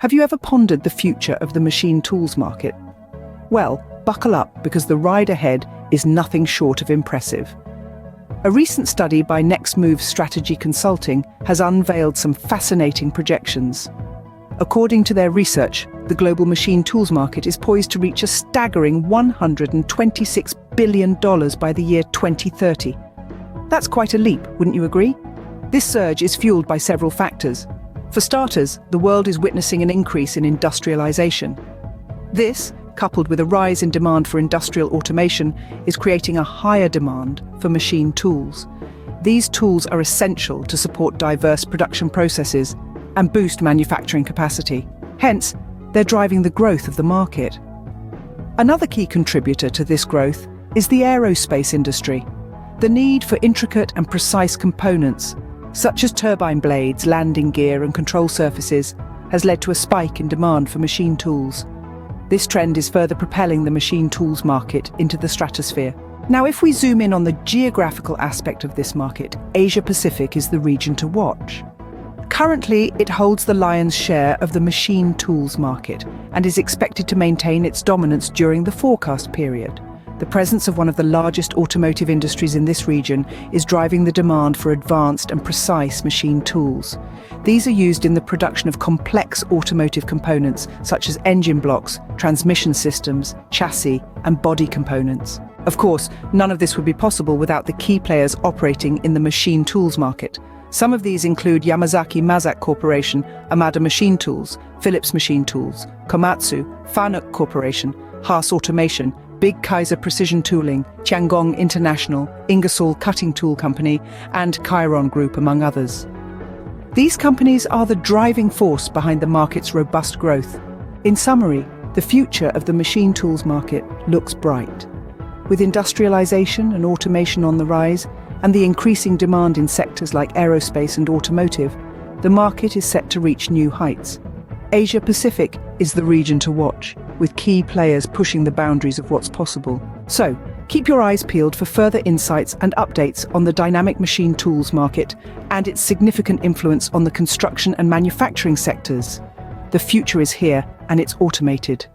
Have you ever pondered the future of the machine tools market? Well, buckle up because the ride ahead is nothing short of impressive. A recent study by Next Move Strategy Consulting has unveiled some fascinating projections. According to their research, the global machine tools market is poised to reach a staggering $126 billion by the year 2030. That's quite a leap, wouldn't you agree? This surge is fueled by several factors. For starters, the world is witnessing an increase in industrialization. This, coupled with a rise in demand for industrial automation, is creating a higher demand for machine tools. These tools are essential to support diverse production processes and boost manufacturing capacity. Hence, they're driving the growth of the market. Another key contributor to this growth is the aerospace industry. The need for intricate and precise components, such as turbine blades, landing gear, and control surfaces, has led to a spike in demand for machine tools. This trend is further propelling the machine tools market into the stratosphere. Now, if we zoom in on the geographical aspect of this market, Asia Pacific is the region to watch. Currently, it holds the lion's share of the machine tools market and is expected to maintain its dominance during the forecast period. The presence of one of the largest automotive industries in this region is driving the demand for advanced and precise machine tools. These are used in the production of complex automotive components such as engine blocks, transmission systems, chassis, and body components. Of course, none of this would be possible without the key players operating in the machine tools market. Some of these include Yamazaki Mazak Corporation, Amada Machine Tools, Philips Machine Tools, Komatsu, Fanuc Corporation, Haas Automation, Big Kaiser Precision Tooling, Tiangong International, Ingersoll Cutting Tool Company, and Chiron Group, among others. These companies are the driving force behind the market's robust growth. In summary, the future of the machine tools market looks bright. With industrialization and automation on the rise, and the increasing demand in sectors like aerospace and automotive, the market is set to reach new heights. Asia Pacific is the region to watch, with key players pushing the boundaries of what's possible. So, keep your eyes peeled for further insights and updates on the dynamic machine tools market and its significant influence on the construction and manufacturing sectors. The future is here, and it's automated.